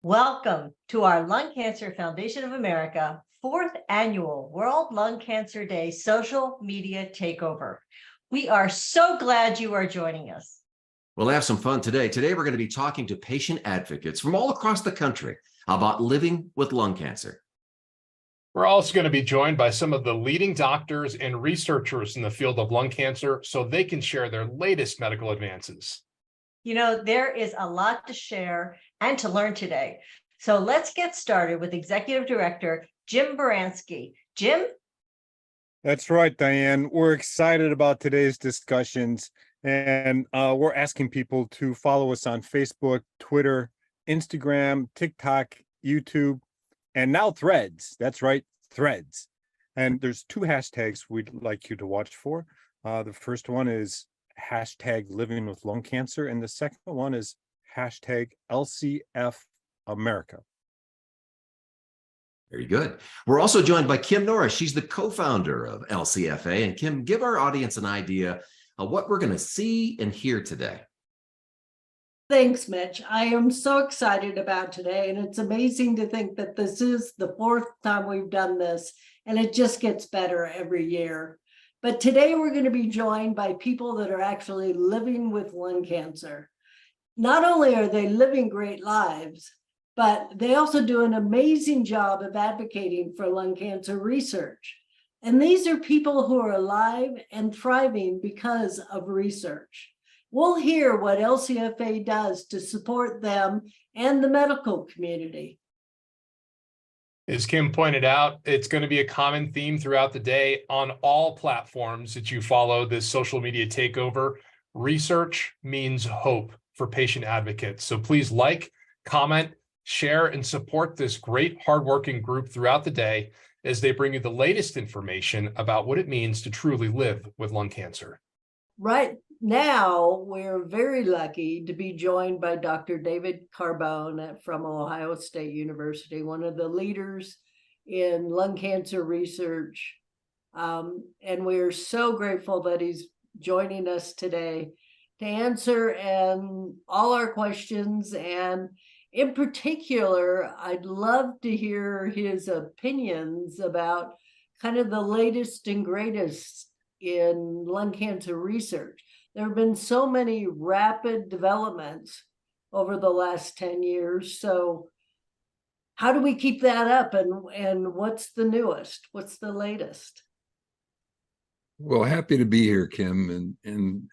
Welcome to our Lung Cancer Foundation of America 4th Annual World Lung Cancer Day Social Media Takeover. We are so glad you are joining us. We'll have some fun today. Today, we're going to be talking to patient advocates from all across the country about living with lung cancer. We're also going to be joined by some of the leading doctors and researchers in the field of lung cancer so they can share their latest medical advances. You know, there is a lot to share and to learn today. So let's get started with Executive Director Jim Baranski. Jim? That's right, Diane. We're excited about today's discussions, and we're asking people to follow us on Facebook, Twitter, Instagram, TikTok, YouTube, and now Threads. That's right, Threads. And there's two hashtags we'd like you to watch for. The first one is hashtag living with lung cancer, and the second one is hashtag LCF America. Very good. We're also joined by Kim Norris. She's the co-founder of LCFA. And Kim, give our audience an idea of what we're going to see and hear today. Thanks, Mitch. I am so excited about today, and it's amazing to think that this is the 4th time we've done this, and it just gets better every year. But today we're going to be joined by people that are actually living with lung cancer. Not only are they living great lives, but they also do an amazing job of advocating for lung cancer research. And these are people who are alive and thriving because of research. We'll hear what LCFA does to support them and the medical community. As Kim pointed out, it's going to be a common theme throughout the day on all platforms that you follow this social media takeover. Research means hope for patient advocates. So please like, comment, share, and support this great hardworking group throughout the day as they bring you the latest information about what it means to truly live with lung cancer. Right now, we're very lucky to be joined by Dr. David Carbone from Ohio State University, one of the leaders in lung cancer research. And we're so grateful that he's joining us today to answer all our questions. And in particular, I'd love to hear his opinions about kind of the latest and greatest in lung cancer research. There have been so many rapid developments over the last 10 years. So how do we keep that up, and what's the newest? What's the latest? Well, happy to be here, Kim. And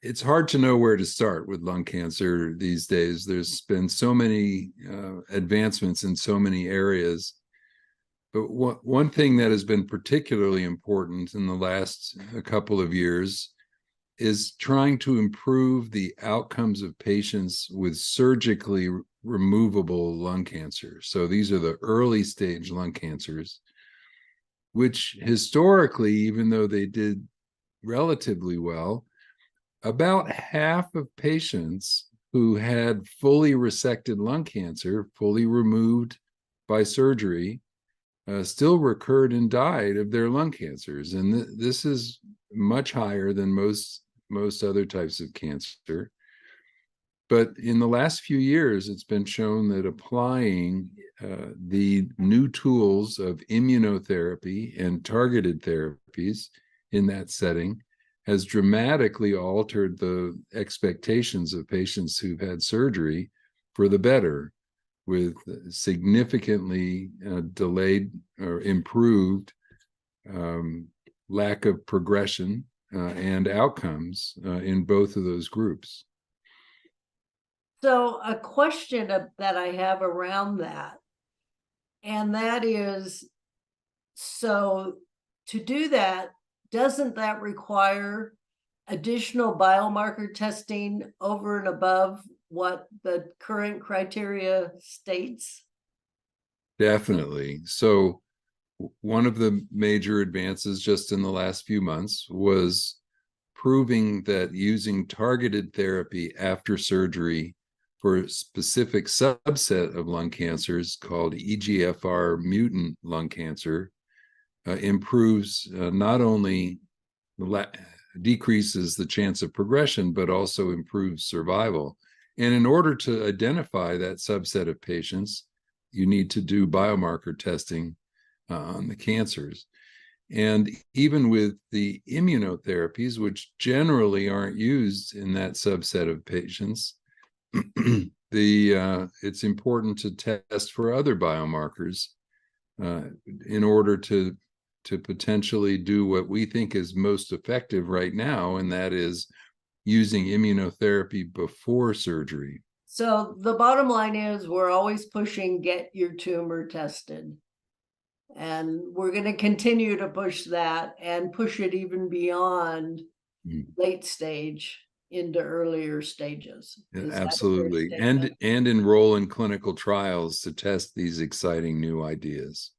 it's hard to know where to start with lung cancer these days. There's been so many advancements in so many areas. But one thing that has been particularly important in the last couple of years is trying to improve the outcomes of patients with surgically removable lung cancer. So these are the early stage lung cancers, which historically, even though they did relatively well, about half of patients who had fully resected lung cancer, fully removed by surgery, still recurred and died of their lung cancers. And this is much higher than most other types of cancer. But in the last few years, it's been shown that applying the new tools of immunotherapy and targeted therapies in that setting has dramatically altered the expectations of patients who've had surgery for the better, with significantly delayed or improved lack of progression and outcomes in both of those groups. So a question that I have around that, and that is, so to do that, doesn't that require additional biomarker testing over and above what the current criteria states? Definitely. So one of the major advances just in the last few months was proving that using targeted therapy after surgery for a specific subset of lung cancers called EGFR mutant lung cancer improves not only decreases the chance of progression, but also improves survival And in order to identify that subset of patients, you need to do biomarker testing on the cancers. And even with the immunotherapies, which generally aren't used in that subset of patients, it's important to test for other biomarkers in order to potentially do what we think is most effective right now, and that is using immunotherapy before surgery. So the bottom line is we're always pushing get your tumor tested. And we're going to continue to push that and push it even beyond late stage into earlier stages. Absolutely. And enroll in clinical trials to test these exciting new ideas.